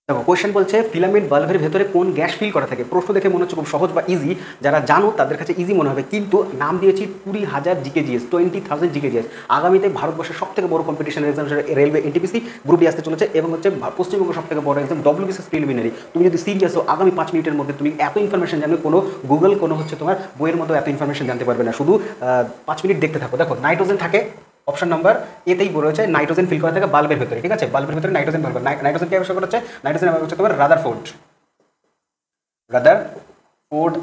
দেখো কোয়েশ্চেন বলছে ফিলামেন্ট বাল্বের ভেতরে কোন গ্যাস ফিল করা থাকে। প্রশ্ন দেখে মনে হচ্ছে খুব সহজ বা ইজি, যারা জানো তাদের কাছে ইজি মনে হবে, কিন্তু নাম দিয়েছি 20,000 জিকেজিএস, 20,000 জিকেজিএস। আগামীতে ভারতবর্ষের সব থেকে বড় competition exam railway NTPC group D আসতে চলেছে, এবং হচ্ছে পশ্চিমবঙ্গ সব থেকে বড় এক্সাম ডব্লিউবিসিএস প্রিলিমিনারি। তুমি যদি সিরিয়াস হো, আগামী 5 মিনিটের মধ্যে তুমি এত ইনফরমেশন জানবে, কোনো গুগল কোনো হচ্ছে তোমার বইয়ের মতো এত ইনফরমেশন জানতে পারবে না। শুধু 5 মিনিট দেখতে থাকো। দেখো নাইট্রোজেন থাকে অপশন নাম্বার এতেই বলে হচ্ছে নাইট্রোজেন ফিল করা থাকে বাল্বের ভেতরে, ঠিক আছে। বাল্বের ভেতরে নাইট্রোজেন ভরবে। নাইট্রোজেন কি আবিষ্কার হচ্ছে? নাইট্রোজেন হচ্ছে তোমার রাদারফোর্ড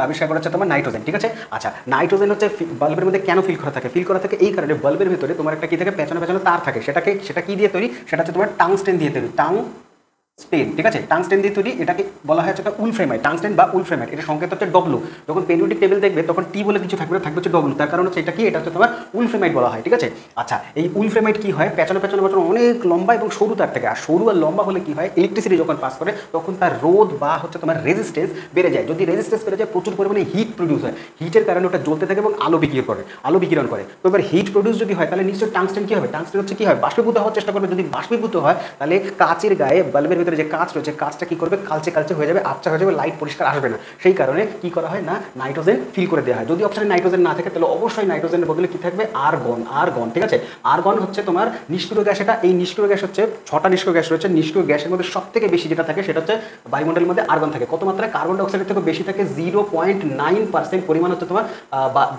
আবিষ্কার করা হচ্ছে তোমার নাইট্রোজেন, ঠিক আছে। আচ্ছা, নাইট্রোজেন হচ্ছে বাল্বের মধ্যে কেন ফিল করা থাকে? ফিল করা থাকে এই কারণে, বাল্বের ভেতরে তোমার একটা কি থাকে, পেছনে পেছনে তার থাকে। সেটা কি দিয়ে তৈরি? সেটা হচ্ছে তোমার টাংস্টেন দিয়ে তৈরি, টাংস্টেন, ঠিক আছে। টাংস্টেন দিয়ে তৈরি। এটাকে বলা হয় হচ্ছে উলফ্রেমাইট, টাংস্টেন বা উলফ্রেমাইট। এটা সংকেত হচ্ছে ডব্লু। যখন পেরিওডিক টেবিল দেখবে তখন টি বলে কিছু থাকবে না, থাকবে হচ্ছে ডব্লু। তার কারণ হচ্ছে এটা কি, এটা হচ্ছে তোমার উলফ্রেমাইট বলা হয়, ঠিক আছে। আচ্ছা, এই উলফ্রেমাইট কি হয়, পেছনে পেছনে পেছনে অনেক লম্বা এবং সরু তার থেকে। আর সরু আর লম্বা হলে কি হয়, ইলেকট্রিসিটি যখন পাস করে তখন তার রোধ বা হচ্ছে তোমার রেজিস্ট্যান্স বেড়ে যায়। যদি রেজিস্ট্যান্স বেড়ে যায়, প্রচুর পরিমাণে হিট প্রডিউস হয়। হিটের কারণে ওটা জ্বলতে থাকে এবং আলো বিকিরণ করে। তো এবার হিট প্রডিউস যদি হয়, তাহলে নিশ্চয়ই টাংস্টেন কি হবে, টাংস্টেন হচ্ছে কি হয়, বাষ্পীভূত হওয়ার চেষ্টা করবে। যদি বাষ্পীভূত হয়, তাহলে কাচের গায়ে, বাল্বের ভিতরে যে কাচ রয়েছে, কাচটা কি করবে, কালচে কালচে হয়ে যাবে, আবছা হয়ে যাবে, লাইট পরিষ্কার আসবে না। সেই কারণে কি করা হয় না, নাইট্রোজেন ফিল করে দেওয়া হয়। যদি অপশনে নাইট্রোজেন না থাকে, তাহলে অবশ্যই নাইট্রোজেনের বদলে কি থাকবে, আর্গন, ঠিক আছে। আর্গন হচ্ছে তোমার নিষ্ক্রিয় গ্যাস। এই নিষ্ক্রিয় গ্যাস হচ্ছে 6টা নিষ্ক্রিয় গ্যাস রয়েছে। নিষ্ক্রিয় গ্যাসের মধ্যে সব থেকে বেশি যেটা থাকে সেটা হচ্ছে বায়ুমণ্ডলের মধ্যে আর্গন থাকে। কত মাত্রায়? কার্বন ডাইঅক্সাইডের থেকে বেশি থাকে। 0.9% পরিমাণ হচ্ছে তোমার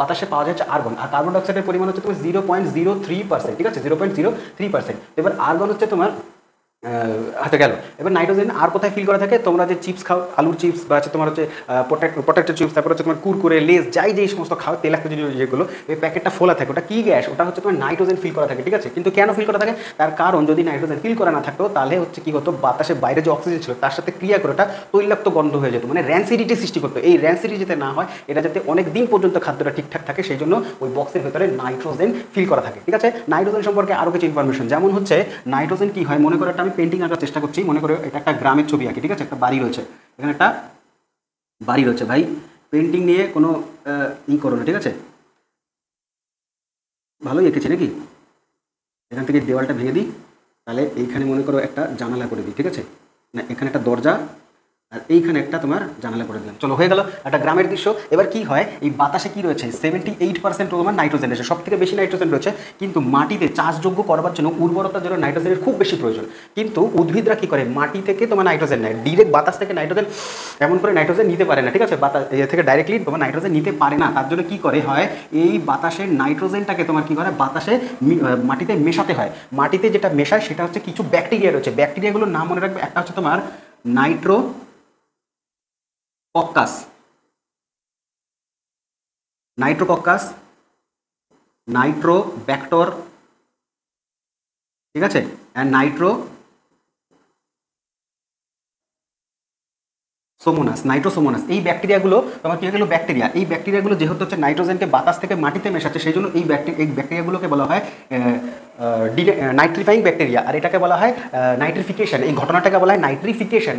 বাতাসে পাওয়া যাচ্ছে আর্গন। আর কার্বন ডাইঅক্সাইডের পরিমাণ হচ্ছে তোমার 0.03%, ঠিক আছে, 0.03%। এবার আর্গন হচ্ছে তোমার হাতে গেল। এবার নাইট্রোজেন আর কোথায় ফিল করা থাকে? তোমরা যে চিপস খাও, আলুর চিপস বা হচ্ছে তোমার হচ্ছে পটেটো চিপস, তারপর হচ্ছে তোমার কুরকুরে, লেস, যেই সমস্ত খাও তেলাক্ত যেগুলো, এই প্যাকেটটা ফোলা থাকে, ওটা কি গ্যাস? ওটা হচ্ছে তোমার নাইট্রোজেন ফিল করা থাকে, ঠিক আছে। কিন্তু কেন ফিল করা থাকে? তার কারণ যদি নাইট্রোজেন ফিল করা না থাকতো, তাহলে হচ্ছে কি হতো, বাতাসে বাইরে যে অক্সিজেন ছিল তার সাথে ক্রিয়া করে ওটা তৈলাক্ত গন্ধ হয়ে যেত, মানে র্যান্সিডিটি সৃষ্টি করতো। এই র্যান্সিডিটি যাতে না হয়, এটা যাতে অনেক দিন পর্যন্ত খাদ্যটা ঠিকঠাক থাকে, সেই জন্য ওই বক্সের ভেতরে নাইট্রোজেন ফিল করা থাকে, ঠিক আছে। নাইট্রোজেন সম্পর্কে আরও কিছু ইনফরমেশন, যেমন হচ্ছে নাইট্রোজেন কি হয়, মনে করো একটা আমি পেন্টিং আঁকার চেষ্টা করছি। মনে করো এটা একটা গ্রামের ছবি আঁকি, ঠিক আছে। একটা বাড়ি রয়েছে, এখানে একটা বাড়ি রয়েছে। ভাই পেন্টিং নিয়ে কোনো করো না, ঠিক আছে। ভালোই এঁকেছি নাকি? এখান থেকে দেওয়ালটা ভেঙে দিই, তাহলে এইখানে মনে করো একটা জানালা করে দিই, ঠিক আছে। না, এখানে একটা দরজা, আর এইখানে একটা তোমার জানালা করে দিলাম। চলো, হয়ে গেল একটা গ্রামের দৃশ্য। এবার কি হয়, এই বাতাসে কি রয়েছে, 78% তোমার নাইট্রোজেন রয়েছে, সব থেকে বেশি নাইট্রোজেন রয়েছে। কিন্তু মাটিতে চাষযোগ্য করবার জন্য, উর্বরতার জন্য নাইট্রোজেনের খুব বেশি প্রয়োজন। কিন্তু উদ্ভিদরা কি করে, মাটি থেকে তোমার নাইট্রোজেন নেয়, ডিরেক্ট বাতাস থেকে নাইট্রোজেন এমন করে নাইট্রোজেন নিতে পারে না, ঠিক আছে। বাতাস এ থেকে ডাইরেক্টলি তোমার নাইট্রোজেন নিতে পারে না। তার জন্য কি করে হয়, এই বাতাসের নাইট্রোজেনটাকে তোমার কি করে, বাতাসে মাটিতে মেশাতে হয়। মাটিতে যেটা মেশায় সেটা হচ্ছে কিছু ব্যাকটেরিয়া রয়েছে। ব্যাকটেরিয়াগুলোর নাম মনে রাখবে, একটা হচ্ছে তোমার নাইট্রোকক্কাস, নাইট্রোব্যাক্টর, ঠিক আছে, অ্যান্ড নাইট্রোসোমোনাস। এই ব্যাকটেরিয়াগুলো তোমার কি হলো, ব্যাকটেরিয়া। এই ব্যাকটেরিয়াগুলো যেহেতু হচ্ছে নাইট্রোজেনকে বাতাস থেকে মাটিতে মেশাচ্ছে, সেই জন্য এই ব্যাকটেরিয়াগুলোকে বলা হয় নাইট্রিফাইং ব্যাকটেরিয়া। আর এটাকে বলা হয় নাইট্রিফিকেশন। এই ঘটনাটাকে বলা হয় নাইট্রিফিকেশন।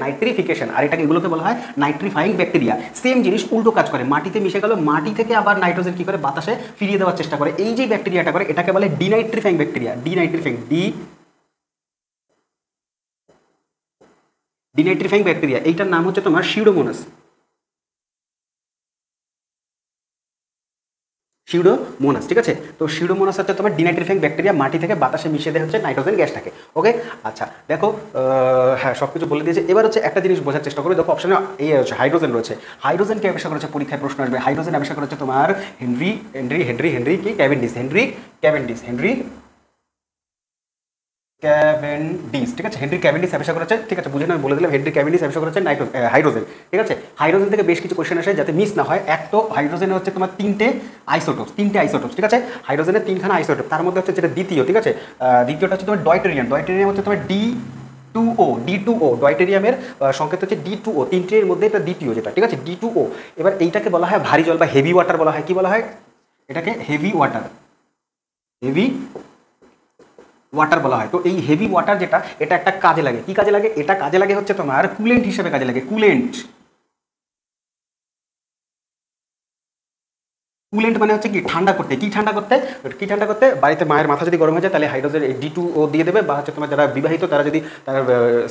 আর এগুলোকে বলা হয় নাইট্রিফাইং ব্যাকটেরিয়া। সেম জিনিস উল্টো কাজ করে, মাটিতে মিশে গেল, মাটি থেকে আবার নাইট্রোজেন কি করে, বাতাসে ফিরিয়ে দেওয়ার চেষ্টা করে। এই যে ব্যাকটেরিয়াটা করে, এটাকে বলে ডিনাইট্রিফাইং ব্যাকটেরিয়া। ডিনাইট্রিফাইং ব্যাকটেরিয়া, এইটার নাম হচ্ছে তোমার সিউডোমোনাস, ঠিক আছে। তো সিউডোমোনাস হচ্ছে তোমার ডিনাইট্রিফাইং ব্যাকটেরিয়া, মাটি থেকে বাতাসে মিশিয়ে দেওয়া হচ্ছে নাইট্রোজেন গ্যাসটাকে। ওকে, আচ্ছা দেখো, হ্যাঁ সব কিছু বলে দিয়েছে। এবার হচ্ছে একটা জিনিস বোঝার চেষ্টা করি। দেখো অপশনে এই হচ্ছে হাইড্রোজেন রয়েছে। হাইড্রোজেনকে আবিষ্কার করেছে, পরীক্ষায় প্রশ্ন আসবে, হাইড্রোজেন আবিষ্কার করেছে তোমার হেনরি ক্যাভেন্ডিশ, ঠিক আছে। হেনরি ক্যাভেন্ডিশ আবিষ্কার করেছে, ঠিক আছে, বুঝে না বলে দিলাম। হেনরি ক্যাভেন্ডিশ আবিষ্কার করেছে হাইড্রোজেন, ঠিক আছে। হাইড্রোজেন থেকে বেশ কিছু কোশ্চেন আসে, যাতে মিস না হয়। এক তো হাইড্রোজেনে হচ্ছে তোমার তিনটে আইসোটোপ, ঠিক আছে। হাইড্রোজেনের তিনখানা আইসোটোপ, তার মধ্যে হচ্ছে যেটা দ্বিতীয়, ঠিক আছে, দ্বিতীয়টা হচ্ছে তোমার ডয়টেরিয়াম হচ্ছে তোমার ডি টু ও ডয়টেরিয়ামের সংকেত হচ্ছে D2O। তিনটের মধ্যে এটা দ্বিতীয় যেটা, ঠিক আছে, D2O। এবার এইটাকে বলা হয় ভারী জল বা হেভি ওয়াটার বলা হয়। কি বলা হয় এটাকে? হেভি ওয়াটার বলা হয়। তো এই হেভি ওয়াটার যেটা, এটা একটা কাজে লাগে। কি কাজে লাগে? এটা কাজে লাগে হচ্ছে তোমার কুলেন্ট হিসেবে কাজে লাগে। কুলেন্ট মানে হচ্ছে কি ঠান্ডা করতে, কি ঠান্ডা করতে, কি ঠান্ডা করতে, বাড়িতে মায়ের মাথা যদি গরম হয়ে যায় তাহলে হাইড্রোজেন D2O দিয়ে দেবে, বা হচ্ছে তোমার যারা বিবাহিত তারা যদি তার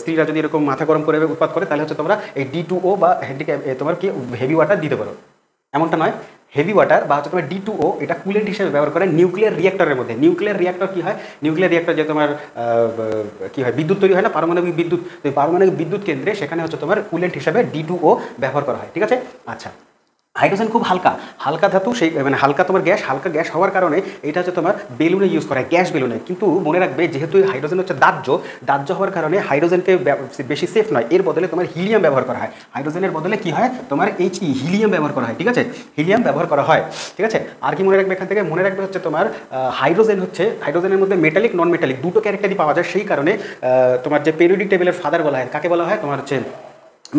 স্ত্রীরা যদি এরকম মাথা গরম করে উৎপাদ করে তাহলে হচ্ছে তোমরা এই D2O বা তোমার কি হেভি ওয়াটার দিতে পারো। এমনটা নয়, হেভি ওয়াটার বা হচ্ছে তোমার D2O এটা কুলেন্ট হিসেবে ব্যবহার করে নিউক্লিয়ার রিঅ্যাক্টরের মধ্যে। নিউক্লিয়ার রিঅ্যাক্টর কি হয়, নিউক্লিয়ার রিঅ্যাক্টর যে তোমার কি হয় বিদ্যুৎ তৈরি হয় না, পারমাণবিক বিদ্যুৎ, পারমাণবিক বিদ্যুৎ কেন্দ্রে সেখানে হচ্ছে তোমার কুলেন্ট হিসেবে D2O ব্যবহার করা হয়। ঠিক আছে, আচ্ছা হাইড্রোজেন খুব হালকা, হালকা ধাতু, সেই মানে হালকা তোমার গ্যাস, হালকা গ্যাস হওয়ার কারণে এটা হচ্ছে তোমার বেলুনে ইউজ করা হয়, গ্যাস বেলুনে। কিন্তু মনে রাখবে যেহেতু হাইড্রোজেন হচ্ছে দাহ্য হওয়ার কারণে হাইড্রোজেনকে বেশি সেফ নয়, এর বদলে তোমার হিলিয়াম ব্যবহার করা হয়। হাইড্রোজেনের বদলে কি হয় তোমার হিলিয়াম ব্যবহার করা হয়। ঠিক আছে, হিলিয়াম ব্যবহার করা হয়। ঠিক আছে, আর কি মনে রাখবে এখান থেকে, মনে রাখবে হচ্ছে তোমার হাইড্রোজেনের মধ্যে মেটালিক নন মেটালিক দুটো ক্যারেক্টারই পাওয়া যায়, সেই কারণে তোমার যে পেরিওডিক টেবিলের ফাদার বলা হয় কাকে বলা হয়, তোমার হচ্ছে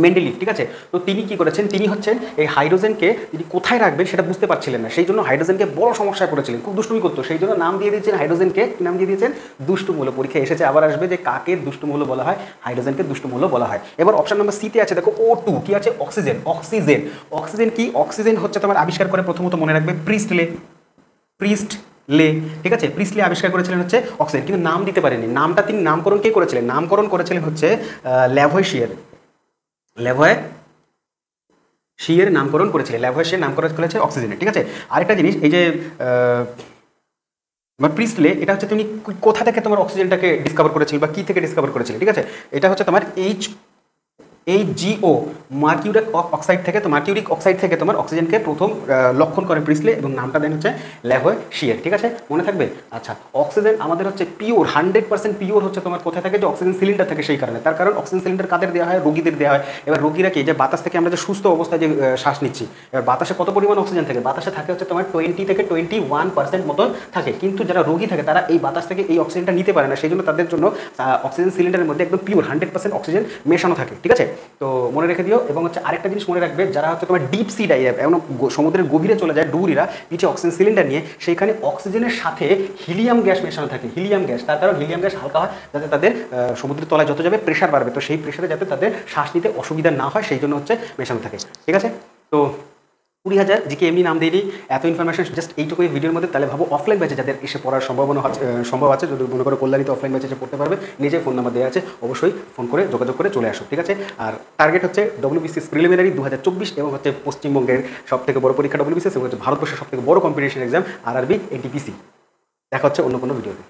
মেন্ডেলিভ। ঠিক আছে, তো তিনি কি করেছেন, তিনি হচ্ছেন এই হাইড্রোজেনকে তিনি কোথায় রাখবেন সেটা বুঝতে পারছিলেন না, সেই জন্য হাইড্রোজেনকে বড় সমস্যায় পড়েছিলেন, খুব দুষ্টুমি করতো, সেই জন্য নাম দিয়ে দিয়েছেন হাইড্রোজেনকে, কি নাম দিয়ে দিয়েছেন, দুষ্টু মৌল। পরীক্ষায় এসেছে, আবার আসবে যে কাকে দুষ্টু মৌল বলা হয়, হাইড্রোজেনকে দুষ্টু মৌল বলা হয়। এবার অপশন নাম্বার সিতে আছে দেখো O2, কি আছে, অক্সিজেন। অক্সিজেন কি, অক্সিজেন হচ্ছে তোমার আবিষ্কার করে প্রথমত মনে রাখবে প্রিস্টলে। ঠিক আছে, প্রিস্টলে আবিষ্কার করেছিলেন হচ্ছে অক্সিজেন, কিন্তু নাম দিতে পারেনি। নামটা তিনি নামকরণ কে করেছিলেন, নামকরণ করেছিলেন হচ্ছে ল্যাভোইশিয়ার নামকরণ করেছিলেন, ল্যাভোইশিয়ার নামকরণ করেছে অক্সিজেনের। ঠিক আছে, আরেকটা জিনিস, এই যে প্রিস্টলে, এটা হচ্ছে তুমি কোথা থেকে তোমার অক্সিজেনটাকে ডিসকভার করেছিল বা কি থেকে ডিসকভার করেছিল। ঠিক আছে, এটা হচ্ছে তোমার HGO মার্কিউরিক অক্সাইড থেকে, তো মার্কিউরিক অক্সাইড থেকে তোমার অক্সিজেনকে প্রথম লক্ষণ করে প্রিস্টলে, এবং নামটা দেন হচ্ছে ল্যাভোইশিয়ার। ঠিক আছে, মনে থাকবে। আচ্ছা, অক্সিজেন আমাদের হচ্ছে পিওর, 100% পিওর হচ্ছে তোমার কোথায় থাকে, যে অক্সিজেন সিলিন্ডার থাকে, সেই কারণে। তার কারণ অক্সিজেন সিলিন্ডার কাদের দেওয়া হয়, রোগীদের দেওয়া হয়। এবার রোগীরা কি, যে বাতাস থেকে আমরা যে সুস্থ অবস্থায় যে শ্বাস নিচ্ছি, এবার বাতাসে কত পরিমাণ অক্সিজেন থাকে, বাতাসে থাকে হচ্ছে তোমার 20 থেকে 21% মতন থাকে, কিন্তু যারা রোগী থাকে তারা এই বাতাস থেকে এই অক্সিজেনটা নিতে পারে না, সেই জন্য তাদের জন্য অক্সিজেন সিলিন্ডারের মধ্যে একদম পিওর 100% অক্সিজেন মেশানো থাকে। ঠিক আছে, তো মনে রেখে দিও। এবং হচ্ছে আরেকটা জিনিস মনে রাখবে, যারা হচ্ছে তোমার ডিপ সি ডাইভ, এমন সমুদ্রের গভীরে চলে যায় ডুবুরিরা পিছিয়ে অক্সিজেন সিলিন্ডার নিয়ে, সেইখানে অক্সিজেনের সাথে হিলিয়াম গ্যাস মেশানো থাকে, হিলিয়াম গ্যাস। তার কারণ হিলিয়াম গ্যাস হালকা হয়, যাতে তাদের সমুদ্রের তলায় যত যাবে প্রেশার বাড়বে, তো সেই প্রেশারে যাতে তাদের শ্বাস নিতে অসুবিধা না হয়, সেই জন্য হচ্ছে মেশানো থাকে। ঠিক আছে, তো 20,000 জিকে এমনি নাম দিই, এত ইনফরমেশন জাস্ট এইটুকুই ভিডিওর মধ্যে। তাহলে ভাবো অফলাইন ব্যাচে যাদের এসে পড়ার সম্ভব আছে, যদি মনে করো কল্যাণীতে অফলাইন ব্যাচে এসে পড়তে পারবে, নিজে ফোন নাম্বার দেওয়া আছে, অবশ্যই ফোন করে যোগাযোগ করে চলে আসো। ঠিক আছে, আর টার্গেট হচ্ছে WBCS প্রিলিমিনারি 2024, এবং হচ্ছে পশ্চিমবঙ্গের সবথেকে বড় পরীক্ষা WBCS, এবং হচ্ছে ভারতবর্ষের সবথেকে বড় কম্পিটিশন এক্সাম RRB NTPC। দেখা হচ্ছে অন্য কোনো ভিডিওতে।